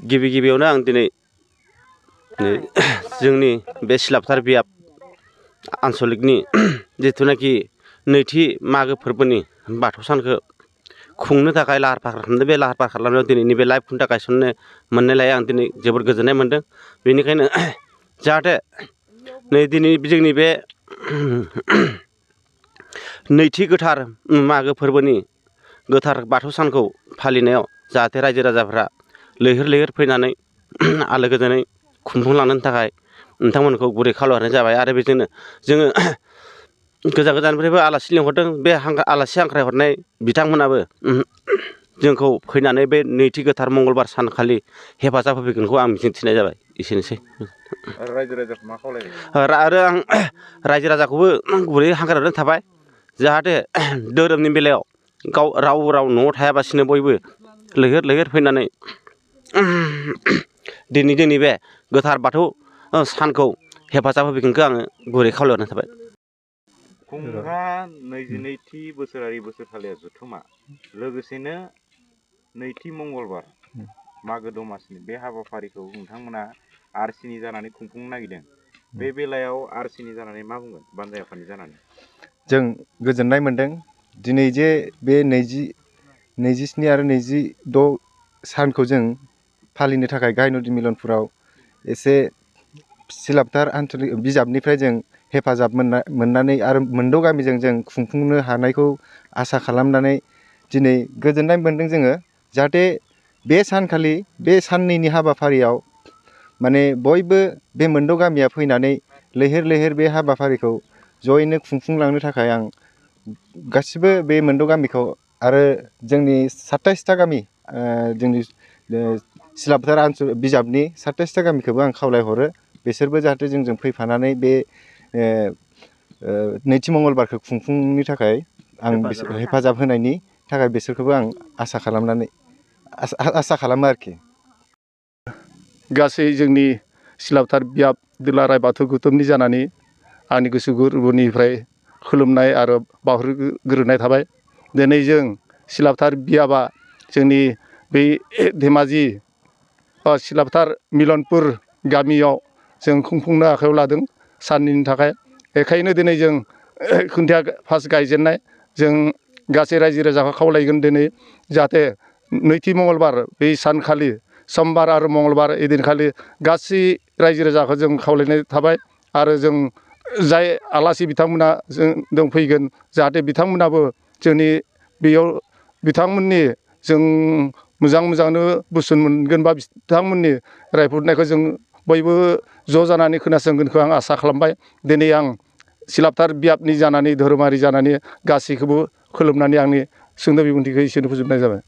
गिबियावनो आं दिनै जोंनि बे सिलापथार बियाब आन्सलिकनि जिथुनाखि नैथि मागो फोरबोनि बाथौ सानखौ खुंनो थाखाय लाहार फाहार खालामदों। बे लाहार फाहार खालामनायाव दिनैनि बे लाइभ खुन्था गायसननो मोननायलाय आं दिनै जोबोद गोजोननाय मोन्दों। बेनिखायनो जाहाथे नै दिनै जोंनि बे नैथि गोथार मागो फोरबोनि गोथार बाथौ सानखौ फालिनायाव जाहाथे रायजो राजाफ्रा लैहोर लैहोर फैनानै आलो गोजोनै खुंफुंलांनो थाखाय नोंथांमोनखौ गुरै खावलायहरनाय जाबाय। आरो बेजोंनो जोङो गोजान गोजाननिफ्रायबो आलासि लिंहरदों। बे आलासि हांख्रायहरनाय बिथांमोनाबो जोंखौ फैनानै बे नैथि गोथार मंगलबार सानखालि हेफाजाब होफैगोनखौ आं मिजिंथिनाय जाबाय। एसेनोसै। रायजो राजाखौ मा खावलायगोन? आरो आं रायजो राजाखौबो गुरै हांख्रायहरनाय थाबाय जाहाथे धोरोमनि बेलायाव राव न'आव थायाबासिनो बयबो लैहोर लैहोर फैनानै दिनै जोंनि बे गोथार बाथौ सानखौ हेफाजाब होफैगोनखौ आङो गुरै खावलायहरनाय थाबाय। खुंगा 22थि बोसोरारि बोसोरसालिया जथुमा लोगोसेनो नैथि मंगलबार मागो दमासिनि बे हाबाफारिखौ नोंथांमोना आरसिनि जानानै खुंफुंनो नागिरदों। बे बेलायाव आरसिनि जानानै मा बुंगोन? बानजाय आफादनि जानानै जों गोजोननाय मोन्दों। दिनै जे बे 27 आरो 26 सानखौ जों फालिनो थाखाय गाहाय नदि मिलनपुराव एसे सिलापथार आन्सलिक बिजाबनिफ्राय जों हेफाजाब मोननानै आरो मोनद' गामिजों जों खुंफुंनो हानायखौ आसा खालामनानै दिनै गोजोननाय मोन्दों जोङो। जाहाथे बे सानखालि बे साननैनि हाबाफारियाव माने बयबो बे मोनद' गामिया फैनानै लैहोर लैहोर बे हाबाफारिखौ जयैनो खुंफुंलांनो थाखाय आं गासिबो बे मोनद' गामिखौ आरो जोंनि 27टा गामि जोंनि सिलापथार बिजाबनि 27टा गामिखौबो आं खावलायहरो। बिसोरबो जाहाथे जोंजों फैफानानै बे नैथि मंगलबारखौ खुंफुंनो थाखाय आं हेफाजाब होनायनि थाखाय बिसोरखौबो आं आसा खालामो आरोखि। गासै जोंनि सिलापथार बियाब दुलाराय बाथौ गौथुमनि जानानै आंनि गोसो गोरबोनिफ्राय खुलुमनाय आरो बावहरग्रोनाय थाबाय। दिनै जों सिलापथार बियाबा जोंनि बै धेमाजि सिलापथार मिलनपुर गामियाव जों खुंफुंनो आखायाव लादों साननैनि थाखाय। बेखायनो दिनै जों खुन्थिया फार्स्ट गायजेननाय जों गासै रायजो राजाखौ खावलायगोन दिनै जाहाथे नैथि मंगलबार बै सानखालि समबार आरो मंगलबार एदिनखालि गासै रायजो राजाखौ जों खावलायनाय थाबाय। आरो जों जाय आलासि बिथांमोना जों फैगोन जाहाथे बिथांमोनाबो जोंनि बेयाव बिथांमोननि जों मोजांनो बोसोन मोनगोन बा बिथांमोननि रायफोरनायखौ जों बयबो ज' जानानै खोनासंगोनखौ आं आसा खालामबाय। दिनै आं सिलापथार बियाबनि जानानै धोरोमारि जानानै गासैखौबो खुलुमनानै आंनि सुंद' बिबुंथिखौ एसेनो फोजोबनाय जाबाय।